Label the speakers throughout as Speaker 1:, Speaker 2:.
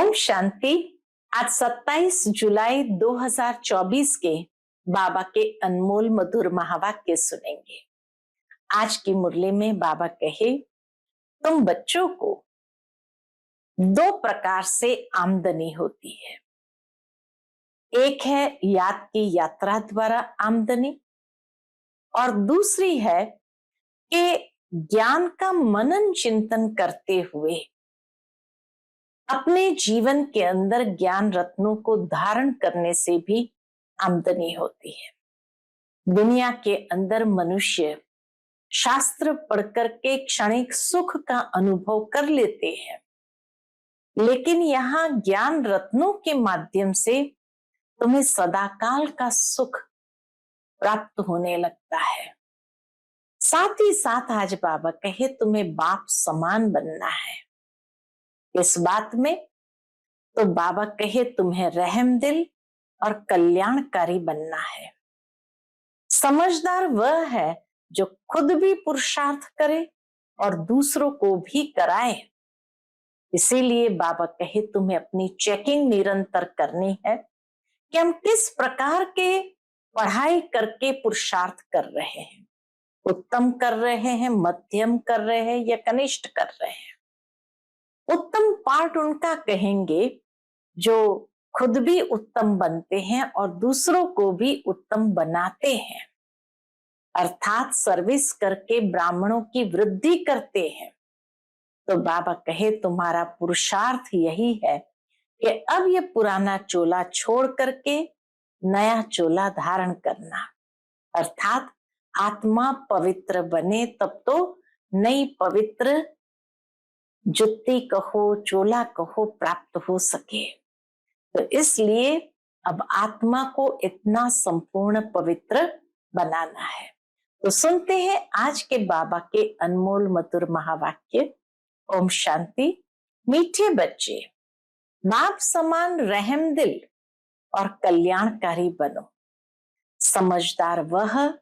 Speaker 1: ओम शांति। आज 27 जुलाई 2024 के बाबा के अनमोल मधुर महावाक्य सुनेंगे। आज की मुरली में बाबा कहे, तुम बच्चों को दो प्रकार से आमदनी होती है। एक है याद की यात्रा द्वारा आमदनी और दूसरी है कि ज्ञान का मनन चिंतन करते हुए अपने जीवन के अंदर ज्ञान रत्नों को धारण करने से भी आमदनी होती है। दुनिया के अंदर मनुष्य शास्त्र पढ़कर के क्षणिक सुख का अनुभव कर लेते हैं, लेकिन यहाँ ज्ञान रत्नों के माध्यम से तुम्हें सदाकाल का सुख प्राप्त होने लगता है। साथ ही साथ आज बाबा कहे, तुम्हें बाप समान बनना है। इस बात में तो बाबा कहे, तुम्हें रहम दिल और कल्याणकारी बनना है। समझदार वह है जो खुद भी पुरुषार्थ करे और दूसरों को भी कराए। इसीलिए बाबा कहे, तुम्हें अपनी चेकिंग निरंतर करनी है कि हम किस प्रकार के पढ़ाई करके पुरुषार्थ कर रहे हैं। उत्तम कर रहे हैं, मध्यम कर रहे हैं या कनिष्ठ कर रहे हैं। उत्तम पाठ उनका कहेंगे जो खुद भी उत्तम बनते हैं और दूसरों को भी उत्तम बनाते हैं, अर्थात सर्विस करके ब्राह्मणों की वृद्धि करते हैं। तो बाबा कहे, तुम्हारा पुरुषार्थ यही है कि अब ये पुराना चोला छोड़ करके नया चोला धारण करना, अर्थात आत्मा पवित्र बने तब तो नई पवित्र जुत्ती कहो, चोला कहो, प्राप्त हो सके। तो इसलिए अब आत्मा को इतना संपूर्ण पवित्र बनाना है। तो सुनते हैं आज के बाबा के अनमोल मधुर महावाक्य। ओम शांति। मीठे बच्चे, बाप समान रहम दिल और कल्याणकारी बनो। समझदार वह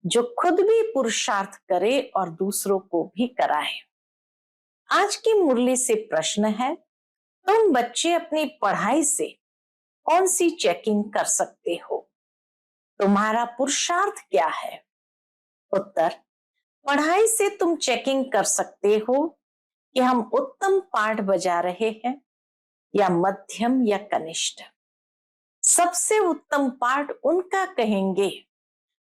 Speaker 1: जो खुद भी पुरुषार्थ करे और दूसरों को भी कराए। आज की मुरली से प्रश्न है, तुम बच्चे अपनी पढ़ाई से कौन सी चेकिंग कर सकते हो? तुम्हारा पुरुषार्थ क्या है? उत्तर, पढ़ाई से तुम चेकिंग कर सकते हो कि हम उत्तम पाठ बजा रहे हैं या मध्यम या कनिष्ठ। सबसे उत्तम पाठ उनका कहेंगे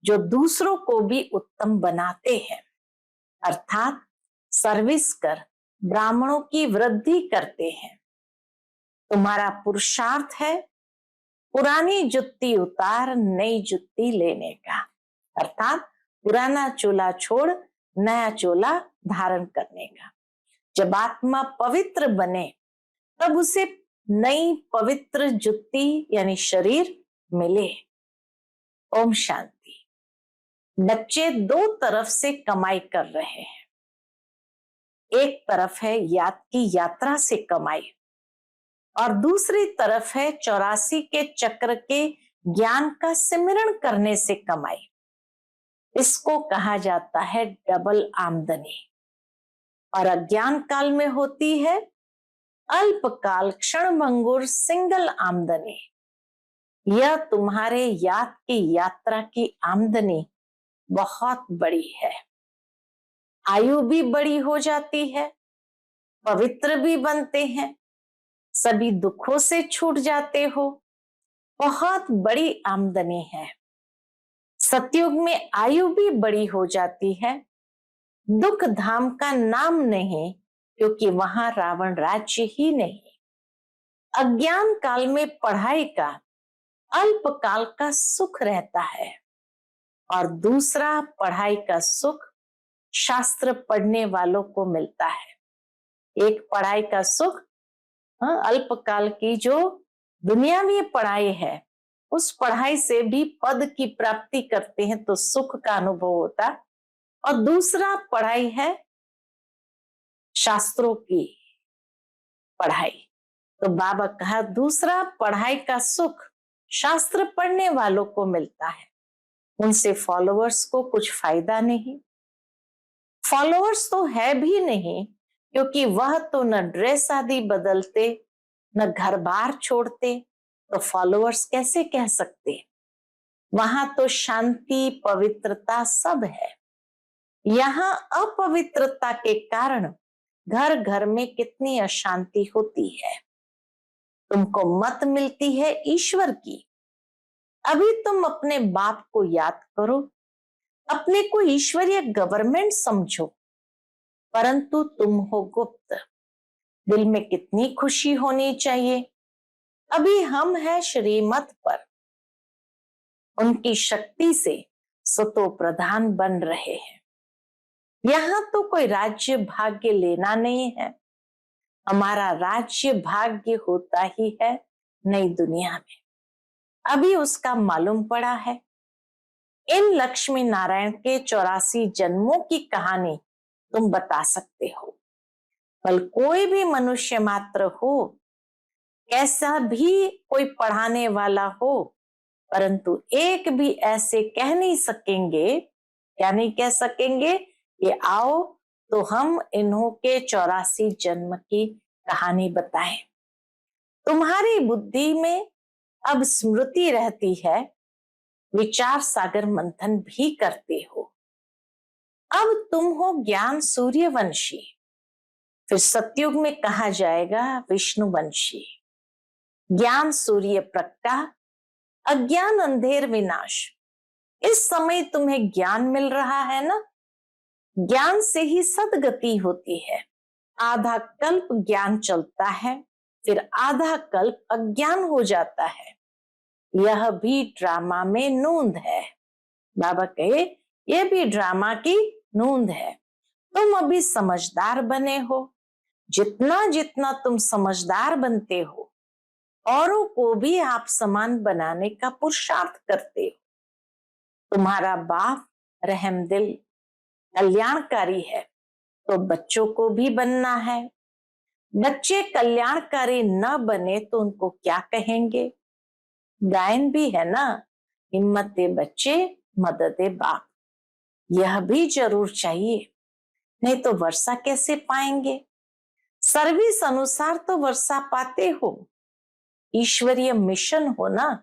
Speaker 1: जो दूसरों को भी उत्तम बनाते हैं, अर्थात सर्विस कर ब्राह्मणों की वृद्धि करते हैं। तुम्हारा पुरुषार्थ है पुरानी जुत्ती उतार नई जुत्ती लेने का, अर्थात पुराना चोला छोड़ नया चोला धारण करने का। जब आत्मा पवित्र बने तब उसे नई पवित्र जुत्ती यानी शरीर मिले। ओम शांति। बच्चे दो तरफ से कमाई कर रहे हैं। एक तरफ है याद की यात्रा से कमाई और दूसरी तरफ है 84 के चक्र के ज्ञान का सिमरण करने से कमाई। इसको कहा जाता है डबल आमदनी। और अज्ञान काल में होती है अल्पकाल क्षणभंगुर सिंगल आमदनी। यह तुम्हारे याद की यात्रा की आमदनी बहुत बड़ी है। आयु भी बड़ी हो जाती है, पवित्र भी बनते हैं, सभी दुखों से छूट जाते हो। बहुत बड़ी आमदनी है। सतयुग में आयु भी बड़ी हो जाती है। दुख धाम का नाम नहीं, क्योंकि वहां रावण राज्य ही नहीं। अज्ञान काल में पढ़ाई का अल्पकाल का सुख रहता है और दूसरा पढ़ाई का सुख शास्त्र पढ़ने वालों को मिलता है। एक पढ़ाई का सुख अल्पकाल की जो दुनियावी पढ़ाई है, उस पढ़ाई से भी पद की प्राप्ति करते हैं तो सुख का अनुभव होता। और दूसरा पढ़ाई है शास्त्रों की पढ़ाई। तो बाबा कहा, दूसरा पढ़ाई का सुख शास्त्र पढ़ने वालों को मिलता है, उनसे फॉलोअर्स को कुछ फायदा नहीं। फॉलोअर्स तो है भी नहीं, क्योंकि वह तो न ड्रेस आदि बदलते न घर बार छोड़ते तो फॉलोअर्स कैसे कह सकते। वहां तो शांति पवित्रता सब है। यहाँ अपवित्रता के कारण घर घर में कितनी अशांति होती है। तुमको मत मिलती है ईश्वर की। अभी तुम अपने बाप को याद करो, अपने को ईश्वरीय गवर्नमेंट समझो, परंतु तुम हो गुप्त। दिल में कितनी खुशी होनी चाहिए। अभी हम हैं श्रीमत पर, उनकी शक्ति से सतो प्रधान बन रहे हैं। यहाँ तो कोई राज्य भाग्य लेना नहीं है। हमारा राज्य भाग्य होता ही है नई दुनिया में। अभी उसका मालूम पड़ा है। इन लक्ष्मी नारायण के 84 जन्मों की कहानी तुम बता सकते हो। बल कोई भी मनुष्य मात्र हो, कैसा भी कोई पढ़ाने वाला हो, परंतु एक भी ऐसे कह नहीं सकेंगे, क्या नहीं कह सकेंगे, ये आओ तो हम इन्हों के 84 जन्म की कहानी बताएं। तुम्हारी बुद्धि में अब स्मृति रहती है, विचार सागर मंथन भी करते हो। अब तुम हो ज्ञान सूर्यवंशी, फिर सतयुग में कहा जाएगा विष्णुवंशी। ज्ञान सूर्य प्रगटा, अज्ञान अंधेर विनाश। इस समय तुम्हें ज्ञान मिल रहा है ना। ज्ञान से ही सदगति होती है। आधा कल्प ज्ञान चलता है, फिर आधा कल्प अज्ञान हो जाता है। यह भी ड्रामा में नूंद है। बाबा कहे यह भी ड्रामा की नूंद है। तुम अभी समझदार बने हो। जितना जितना तुम समझदार बनते हो, औरों को भी आप समान बनाने का पुरुषार्थ करते हो। तुम्हारा बाप रहमदिल कल्याणकारी है, तो बच्चों को भी बनना है। बच्चे कल्याणकारी न बने तो उनको क्या कहेंगे। गायन भी है ना, हिम्मत दे बच्चे मदद दे बाप। यह भी जरूर चाहिए, नहीं तो वर्षा कैसे पाएंगे। सर्विस अनुसार तो वर्षा पाते हो, ईश्वरीय मिशन हो ना।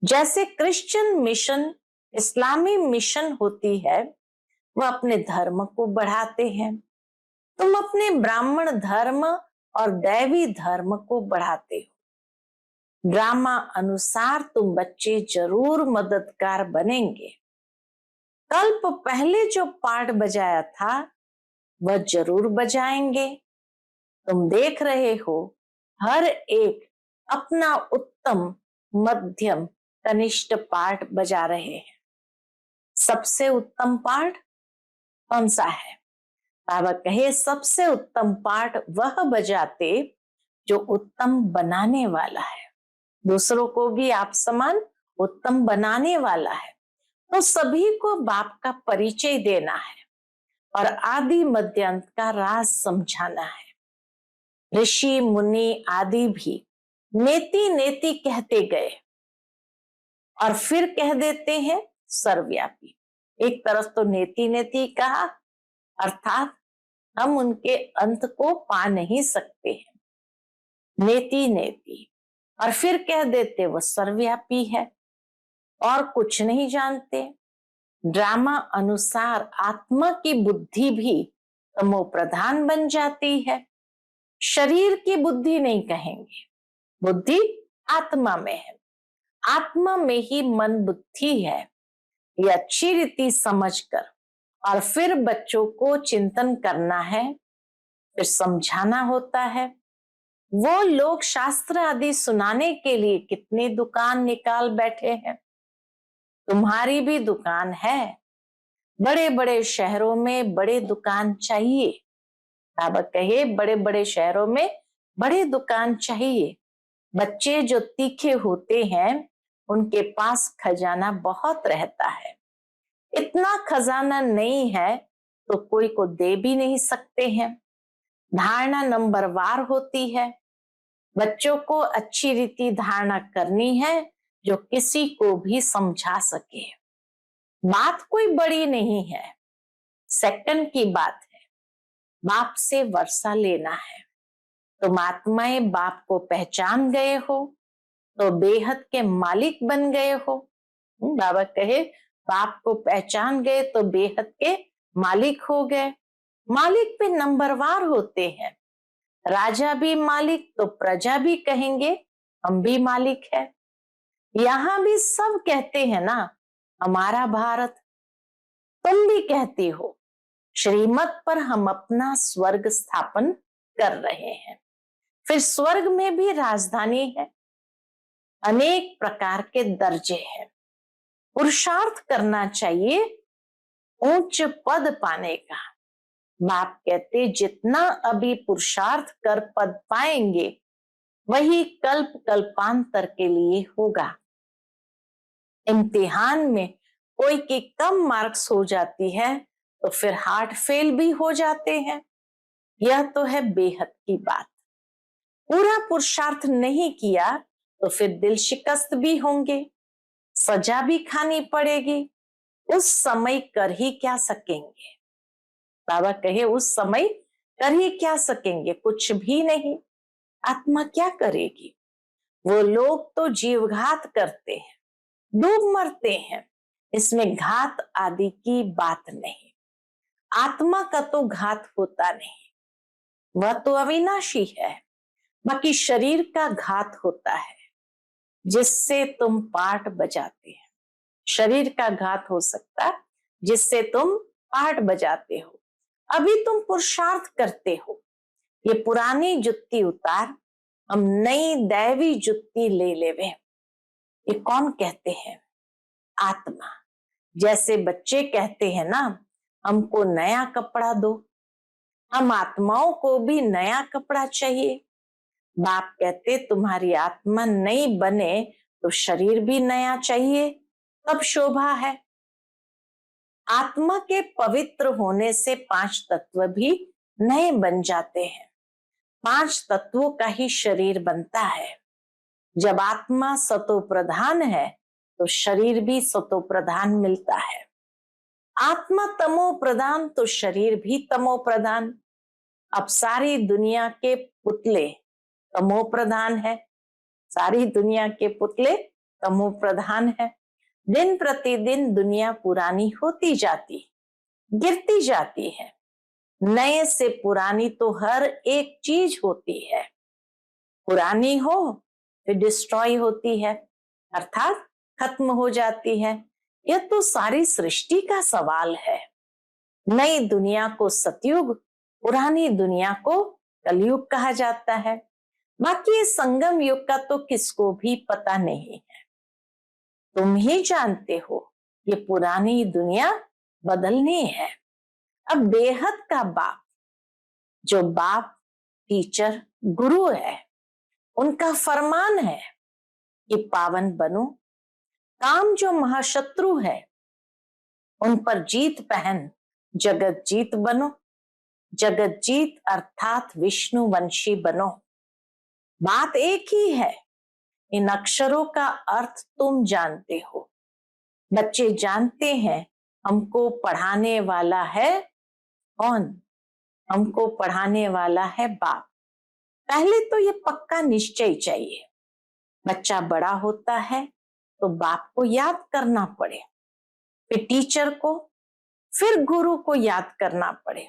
Speaker 1: जैसे क्रिश्चियन मिशन, इस्लामी मिशन होती है, वह अपने धर्म को बढ़ाते हैं। तुम अपने ब्राह्मण धर्म और दैवी धर्म को बढ़ाते हो। ड्रामा अनुसार तुम बच्चे जरूर मददगार बनेंगे। कल्प पहले जो पार्ट बजाया था वह जरूर बजाएंगे। तुम देख रहे हो हर एक अपना उत्तम मध्यम कनिष्ठ पार्ट बजा रहे हैं। सबसे उत्तम पार्ट कौन सा है। बाबा कहे सबसे उत्तम पार्ट वह बजाते जो उत्तम बनाने वाला है, दूसरों को भी आप समान उत्तम बनाने वाला है। तो सभी को बाप का परिचय देना है और आदि मध्य अंत का राज समझाना है। ऋषि मुनि आदि भी नेति नेति कहते गए और फिर कह देते हैं सर्वव्यापी। एक तरफ तो नेति नेति कहा, अर्थात हम उनके अंत को पा नहीं सकते हैं, नेति नेति, और फिर कह देते वो सर्वव्यापी है और कुछ नहीं जानते। ड्रामा अनुसार आत्मा की बुद्धि भी तमो प्रधान बन जाती है। शरीर की बुद्धि नहीं कहेंगे, बुद्धि आत्मा में है। आत्मा में ही मन बुद्धि है। ये अच्छी रीति समझकर और फिर बच्चों को चिंतन करना है, फिर समझाना होता है। वो लोग शास्त्र आदि सुनाने के लिए कितने दुकान निकाल बैठे हैं। तुम्हारी भी दुकान है। बड़े बड़े शहरों में बड़े दुकान चाहिए। बाबा कहे बड़े बड़े शहरों में बड़े दुकान चाहिए। बच्चे जो तीखे होते हैं उनके पास खजाना बहुत रहता है। इतना खजाना नहीं है तो कोई को दे भी नहीं सकते हैं। धारणा नंबरवार होती है। बच्चों को अच्छी रीति धारणा करनी है जो किसी को भी समझा सके। बात कोई बड़ी नहीं है, सेकंड की बात है। बाप से वर्षा लेना है तुम आत्माएं बाप को पहचान गए हो तो बेहद के मालिक बन गए हो। बाबा कहे बाप को पहचान गए तो बेहद के मालिक हो गए। मालिक भी नंबरवार होते हैं, राजा भी मालिक तो प्रजा भी कहेंगे हम भी मालिक है। यहां भी सब कहते हैं ना हमारा भारत, तुम भी कहती हो श्रीमत पर हम अपना स्वर्ग स्थापन कर रहे हैं। फिर स्वर्ग में भी राजधानी है, अनेक प्रकार के दर्जे हैं, पुरुषार्थ करना चाहिए उच्च पद पाने का। बाप कहते जितना अभी पुरुषार्थ कर पद पाएंगे वही कल्प कल्पांतर के लिए होगा। इम्तिहान में कोई की कम मार्क्स हो जाती है तो फिर हार्ट फेल भी हो जाते हैं। यह तो है बेहद की बात। पूरा पुरुषार्थ नहीं किया तो फिर दिल शिकस्त भी होंगे, सजा भी खानी पड़ेगी। उस समय कर ही क्या सकेंगे। बाबा कहे उस समय कर ही क्या सकेंगे, कुछ भी नहीं। आत्मा क्या करेगी। वो लोग तो जीवघात करते हैं, डूब मरते हैं, इसमें घात आदि की बात नहीं। आत्मा का तो घात होता नहीं, वह तो अविनाशी है। बाकी शरीर का घात होता है जिससे तुम पाठ बजाते हैं। शरीर का घात हो सकता है जिससे तुम पाठ बजाते हो। अभी तुम पुरुषार्थ करते हो, ये पुरानी जुत्ती उतार, हम नई दैवी जुत्ती ले लेवे। ये कौन कहते हैं? आत्मा। जैसे बच्चे कहते हैं ना हमको नया कपड़ा दो, हम आत्माओं को भी नया कपड़ा चाहिए। बाप कहते तुम्हारी आत्मा नई बने तो शरीर भी नया चाहिए, तब शोभा है। आत्मा के पवित्र होने से 5 तत्व भी नए बन जाते हैं। 5 तत्वों का ही शरीर बनता है। जब आत्मा सतो प्रधान है तो शरीर भी सतो प्रधान मिलता है। आत्मा तमो प्रधान तो शरीर भी तमो प्रधान। अब सारी दुनिया के पुतले तमो प्रधान है, सारी दुनिया के पुतले तमो प्रधान है। दिन प्रतिदिन दुनिया पुरानी होती जाती, गिरती जाती है। नए से पुरानी तो हर एक चीज होती है। पुरानी हो फिर डिस्ट्रॉय होती है, अर्थात खत्म हो जाती है। यह तो सारी सृष्टि का सवाल है। नई दुनिया को सतयुग, पुरानी दुनिया को कलयुग कहा जाता है। बाकी संगम युग का तो किसको भी पता नहीं है। तुम ही जानते हो ये पुरानी दुनिया बदलनी है। अब बेहद का बाप, जो बाप टीचर गुरु है, उनका फरमान है कि पावन बनो। काम जो महाशत्रु है उन पर जीत पहन जगत जीत बनो। जगत जीत अर्थात विष्णु वंशी बनो। बात एक ही है, इन अक्षरों का अर्थ तुम जानते हो। बच्चे जानते हैं हमको पढ़ाने वाला है कौन? हमको पढ़ाने वाला है बाप। पहले तो ये पक्का निश्चय चाहिए। बच्चा बड़ा होता है तो बाप को याद करना पड़े, फिर टीचर को, फिर गुरु को याद करना पड़े।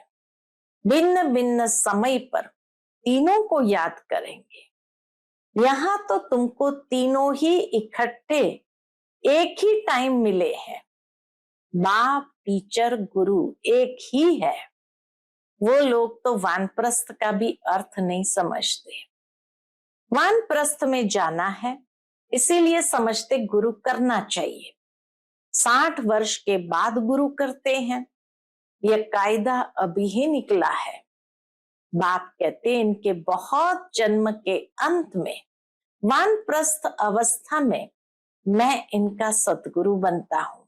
Speaker 1: भिन्न भिन्न समय पर तीनों को याद करेंगे। यहाँ तो तुमको तीनों ही इकट्ठे एक ही टाइम मिले हैं। बाप टीचर गुरु एक ही है। वो लोग तो वानप्रस्थ का भी अर्थ नहीं समझते। वानप्रस्थ में जाना है इसीलिए समझते गुरु करना चाहिए। 60 वर्ष के बाद गुरु करते हैं, यह कायदा अभी ही निकला है। बाप कहते इनके बहुत जन्म के अंत में वानप्रस्थ अवस्था में मैं इनका सतगुरु बनता हूं।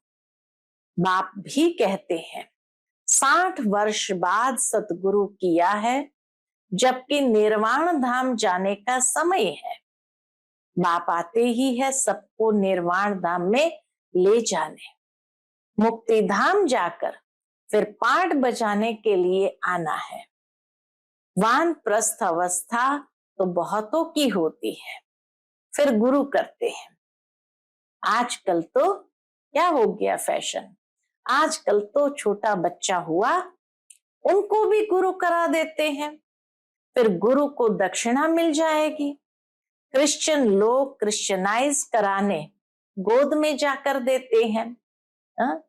Speaker 1: बाप भी कहते हैं 60 वर्ष बाद सतगुरु किया है, जबकि निर्वाण धाम जाने का समय है। बाप आते ही है सबको निर्वाण धाम में ले जाने। मुक्ति धाम जाकर फिर पाठ बजाने के लिए आना है। वानप्रस्थ अवस्था तो बहुतों की होती है, फिर गुरु करते हैं। आजकल तो क्या हो गया फैशन, आजकल तो छोटा बच्चा हुआ उनको भी गुरु करा देते हैं, फिर गुरु को दक्षिणा मिल जाएगी। क्रिश्चियन लोग क्रिश्चियनाइज कराने गोद में जाकर देते हैं,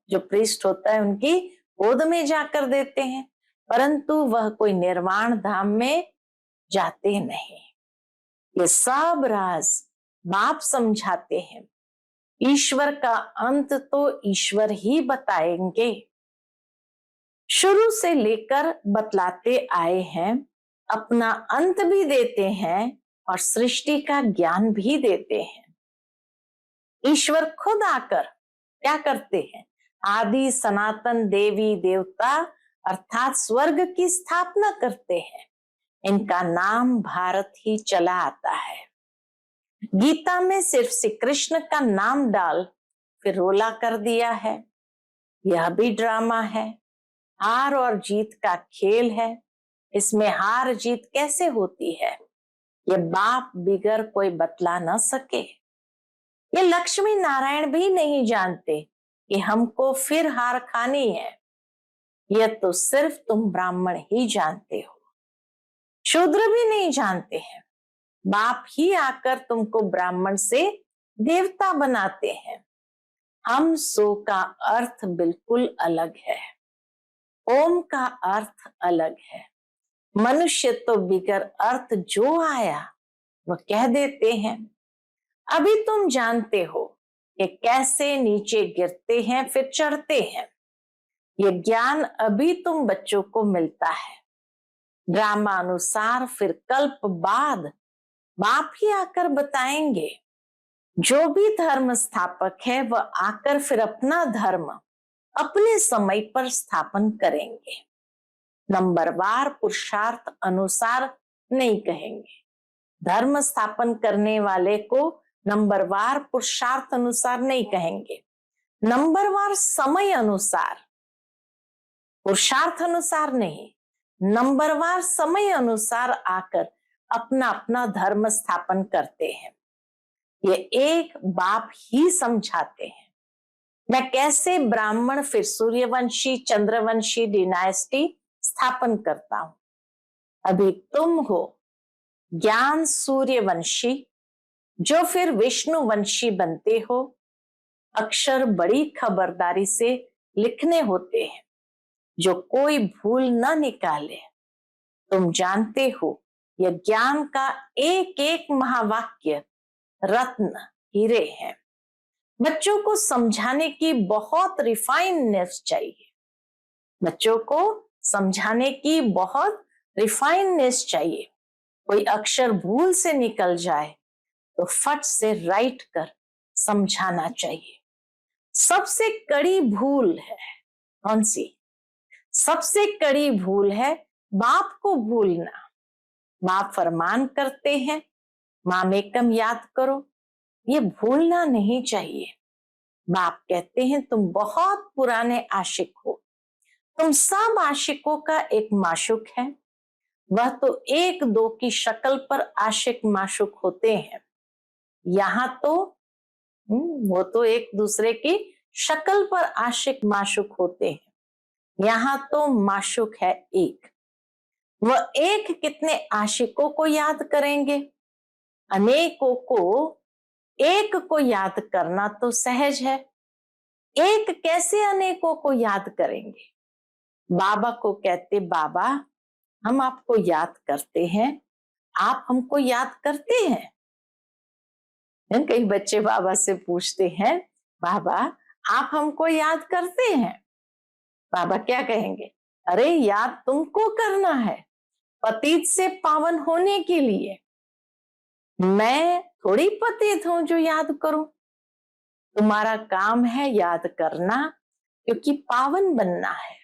Speaker 1: जो प्रीस्ट होता है उनकी गोद में जाकर देते हैं, परंतु वह कोई निर्वाण धाम में जाते नहीं। ये सब राज बाप समझाते हैं। ईश्वर का अंत तो ईश्वर ही बताएंगे। शुरू से लेकर बतलाते आए हैं, अपना अंत भी देते हैं और सृष्टि का ज्ञान भी देते हैं। ईश्वर खुद आकर क्या करते हैं, आदि सनातन देवी देवता अर्थात स्वर्ग की स्थापना करते हैं। इनका नाम भारत ही चला आता है। गीता में सिर्फ श्री कृष्ण का नाम डाल फिर रोला कर दिया है। यह भी ड्रामा है, हार और जीत का खेल है। इसमें हार जीत कैसे होती है, ये बाप बिगर कोई बतला न सके। ये लक्ष्मी नारायण भी नहीं जानते कि हमको फिर हार खानी है। यह तो सिर्फ तुम ब्राह्मण ही जानते हो, शूद्र भी नहीं जानते हैं। बाप ही आकर तुमको ब्राह्मण से देवता बनाते हैं। हम सो का अर्थ बिल्कुल अलग है, ओम का अर्थ अलग है। मनुष्य तो बिगर अर्थ जो आया वह कह देते हैं। अभी तुम जानते हो कि कैसे नीचे गिरते हैं फिर चढ़ते हैं। ये ज्ञान अभी तुम बच्चों को मिलता है। ड्रामा अनुसार फिर कल्प बाद बाप ही आकर बताएंगे। जो भी धर्म स्थापक है वह आकर फिर अपना धर्म अपने समय पर स्थापन करेंगे। नंबरवार पुरुषार्थ अनुसार नहीं कहेंगे। धर्म स्थापन करने वाले को नंबरवार पुरुषार्थ अनुसार नहीं कहेंगे, नंबरवार समय अनुसार, पुरुषार्थ अनुसार नहीं, नंबरवार समय अनुसार आकर अपना अपना धर्म स्थापन करते हैं। ये एक बाप ही समझाते हैं। मैं कैसे ब्राह्मण फिर सूर्यवंशी चंद्रवंशी डिनाइस्टी स्थापन करता हूं। अभी तुम हो ज्ञान सूर्यवंशी, जो फिर विष्णुवंशी बनते हो। अक्षर बड़ी खबरदारी से लिखने होते हैं, जो कोई भूल न निकाले। तुम जानते हो यह ज्ञान का एक एक महावाक्य रत्न हीरे हैं। बच्चों को समझाने की बहुत रिफाइननेस चाहिए। बच्चों को समझाने की बहुत रिफाइननेस चाहिए। कोई अक्षर भूल से निकल जाए तो फट से राइट कर समझाना चाहिए। सबसे कड़ी भूल है कौन सी? सबसे कड़ी भूल है बाप को भूलना। बाप फरमान करते हैं मामेकम याद करो, ये भूलना नहीं चाहिए। बाप कहते हैं तुम बहुत पुराने आशिक हो, तुम सब आशिकों का एक माशुक है। वह तो एक दो की शक्ल पर आशिक माशुक होते हैं। यहाँ तो वो तो एक दूसरे की शक्ल पर आशिक माशुक होते हैं। यहाँ तो माशुक है एक। वह एक कितने आशिकों को याद करेंगे? अनेकों को एक को याद करना तो सहज है, एक कैसे अनेकों को याद करेंगे? बाबा को कहते बाबा हम आपको याद करते हैं, आप हमको याद करते हैं। कई बच्चे बाबा से पूछते हैं बाबा आप हमको याद करते हैं? बाबा क्या कहेंगे? अरे याद तुमको करना है पतित से पावन होने के लिए। मैं थोड़ी पतित हूं जो याद करूं। तुम्हारा काम है याद करना, क्योंकि पावन बनना है।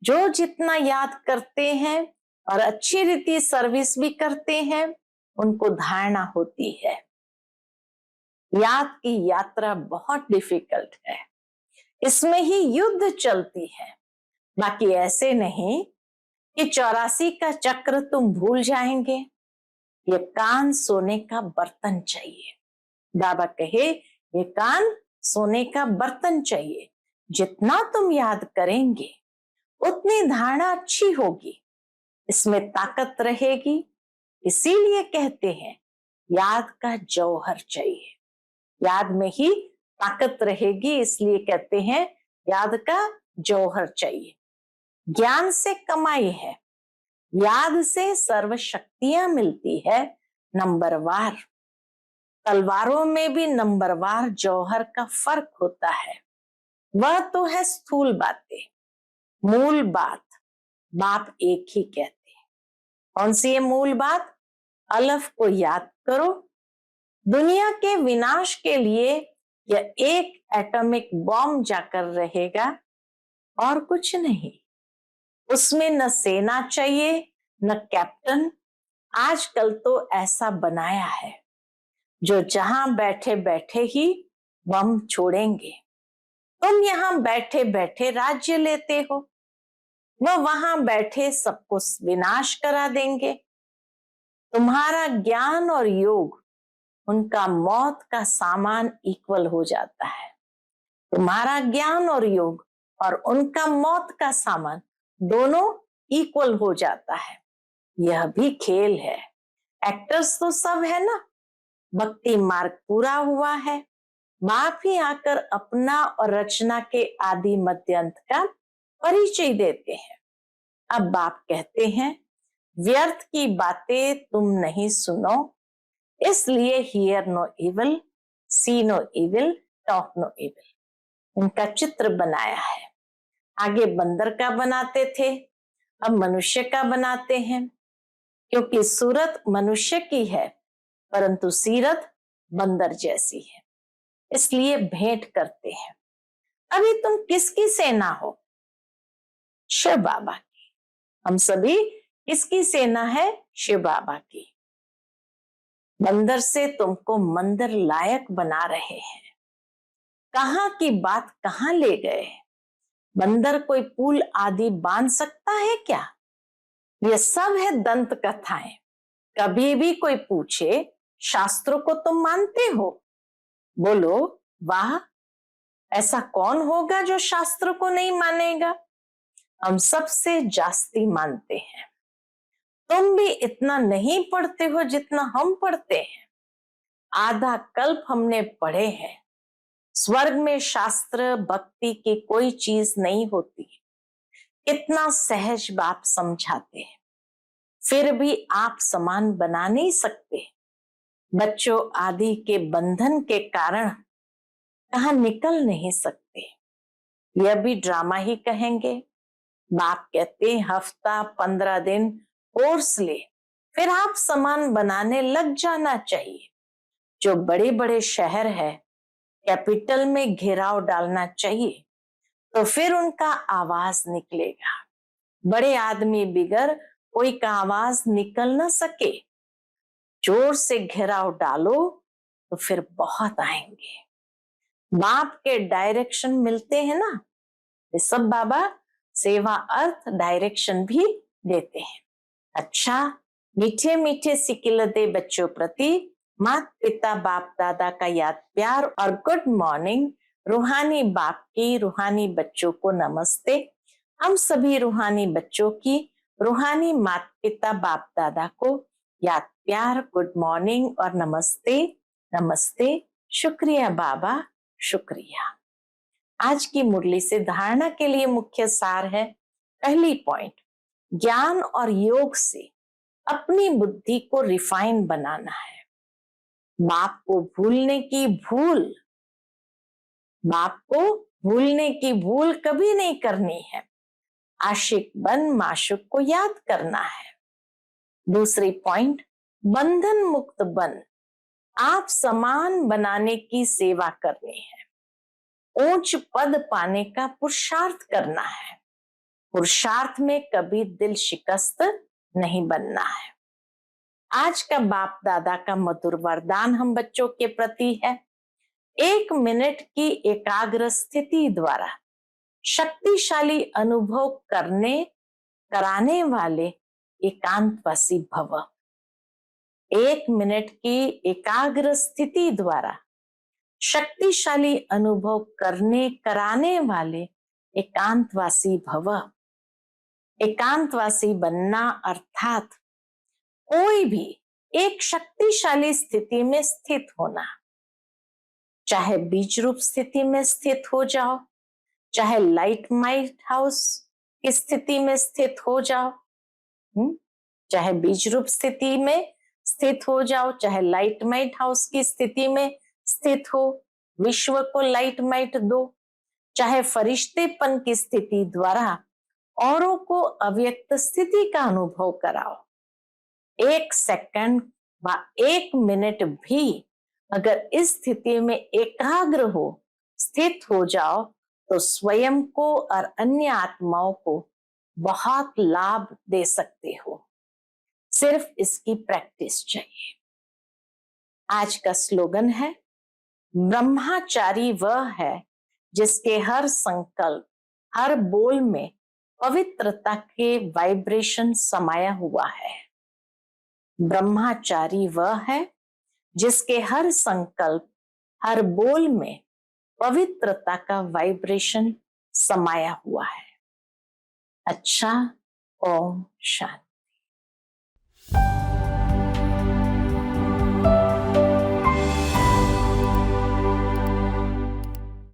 Speaker 1: जो जितना याद करते हैं और अच्छी रीति सर्विस भी करते हैं उनको धारणा होती है। याद की यात्रा बहुत डिफिकल्ट है, इसमें ही युद्ध चलती है। बाकी ऐसे नहीं कि 84 का चक्र तुम भूल जाएंगे। ये कान सोने का बर्तन चाहिए। बाबा कहे ये कान सोने का बर्तन चाहिए, जितना तुम याद करेंगे उतनी धारणा अच्छी होगी, इसमें ताकत रहेगी। इसीलिए कहते हैं याद का जौहर चाहिए, याद में ही ताकत रहेगी, इसलिए कहते हैं याद का जौहर चाहिए। ज्ञान से कमाई है, याद से सर्व शक्तियां मिलती है नंबरवार। तलवारों में भी नंबरवार जौहर का फर्क होता है। वह तो है स्थूल बातें, मूल बात बाप एक ही कहते हैं। कौन सी है मूल बात? अलफ को याद करो। दुनिया के विनाश के लिए यह एक एटॉमिक बॉम्ब जाकर रहेगा और कुछ नहीं। उसमें न सेना चाहिए न कैप्टन। आजकल तो ऐसा बनाया है जो जहां बैठे बैठे ही बम छोड़ेंगे। तुम यहां बैठे बैठे राज्य लेते हो, वह वहां बैठे सबको विनाश करा देंगे। तुम्हारा ज्ञान और योग उनका मौत का सामान इक्वल हो जाता है। तुम्हारा ज्ञान और योग और उनका मौत का सामान दोनों इक्वल हो जाता है। यह भी खेल है। एक्टर्स तो सब है ना। भक्ति मार्ग पूरा हुआ है। बाप ही आकर अपना और रचना के आदि मध्य अंत का परिचय देते हैं। अब बाप कहते हैं व्यर्थ की बातें तुम नहीं सुनो, इसलिए hear no evil, see no evil, talk no evil. इनका चित्र बनाया है। आगे बंदर का बनाते थे, अब मनुष्य का बनाते हैं, क्योंकि सूरत मनुष्य की है परंतु सीरत बंदर जैसी है, इसलिए भेंट करते हैं। अभी तुम किसकी सेना हो? शिव बाबा की। हम सभी किसकी सेना है? शिव बाबा की। बंदर से तुमको मंदिर लायक बना रहे हैं। कहां की बात कहां ले गए? बंदर कोई पुल आदि बांध सकता है क्या? ये सब है दंत कथाएं। कभी भी कोई पूछे शास्त्रों को तुम मानते हो? बोलो वाह, ऐसा कौन होगा जो शास्त्र को नहीं मानेगा? हम सबसे जास्ती मानते हैं। तुम भी इतना नहीं पढ़ते हो जितना हम पढ़ते हैं। आधा कल्प हमने पढ़े हैं। स्वर्ग में शास्त्र भक्ति की कोई चीज नहीं होती। कितना सहज बाप समझाते हैं, फिर भी आप समान बना नहीं सकते। बच्चों आदि के बंधन के कारण कहां निकल नहीं सकते। यह भी ड्रामा ही कहेंगे। बाप कहते हैं हफ्ता 15 दिन कोर्स ले, फिर आप समान बनाने लग जाना चाहिए। जो बड़े बड़े शहर है, कैपिटल में घेराव डालना चाहिए, तो फिर उनका आवाज निकलेगा। बड़े आदमी बिगर कोई का आवाज निकल ना सके। जोर से घेराव डालो तो फिर बहुत आएंगे। बाप के डायरेक्शन मिलते हैं ना, ये सब बाबा सेवा अर्थ डायरेक्शन भी देते हैं। अच्छा, मीठे मीठे सिकिलदे बच्चों प्रति माता पिता बाप दादा का याद प्यार और गुड मॉर्निंग। रूहानी बाप की रूहानी बच्चों को नमस्ते। हम सभी रूहानी बच्चों की रूहानी माता पिता बाप दादा को याद प्यार, गुड मॉर्निंग और नमस्ते। नमस्ते। शुक्रिया बाबा, शुक्रिया। आज की मुरली से धारणा के लिए मुख्य सार है। पहली पॉइंट, ज्ञान और योग से अपनी बुद्धि को रिफाइन बनाना है। बाप को भूलने की भूल, बाप को भूलने की भूल कभी नहीं करनी है। आशिक बन माशुक को याद करना है। दूसरी पॉइंट, बंधन मुक्त बन आप समान बनाने की सेवा करनी है। ऊंच पद पाने का पुरुषार्थ करना है। पुरुषार्थ में कभी दिल शिकस्त नहीं बनना है। आज का बाप दादा का मधुर वरदान हम बच्चों के प्रति है। 1 मिनट की एकाग्र स्थिति द्वारा शक्तिशाली अनुभव कराने वाले एकांतवासी भव। 1 मिनट की एकाग्र स्थिति द्वारा शक्तिशाली अनुभव कराने वाले एकांतवासी भव। एकांतवासी बनना अर्थात कोई भी एक शक्तिशाली स्थिति में स्थित होना। चाहे बीज रूप स्थिति में स्थित हो जाओ, चाहे लाइट हाउस की स्थिति में स्थित हो जाओ, चाहे बीज रूप स्थिति में स्थित हो जाओ, चाहे लाइट हाउस की स्थिति में स्थित हो, विश्व को लाइट दो, चाहे फरिश्तेपन की स्थिति द्वारा औरों को अव्यक्त स्थिति का अनुभव कराओ। 1 सेकंड व 1 मिनट भी अगर इस स्थिति में एकाग्र हो, स्थित हो जाओ, तो स्वयं को और अन्य आत्माओं को बहुत लाभ दे सकते हो। सिर्फ इसकी प्रैक्टिस चाहिए। आज का स्लोगन है, ब्रह्मचारी वह है जिसके हर संकल्प, हर बोल में पवित्रता के वाइब्रेशन समाया हुआ है। ब्रह्मचारी वह है जिसके हर संकल्प, हर बोल में पवित्रता का वाइब्रेशन समाया हुआ है। अच्छा, ओम शांति।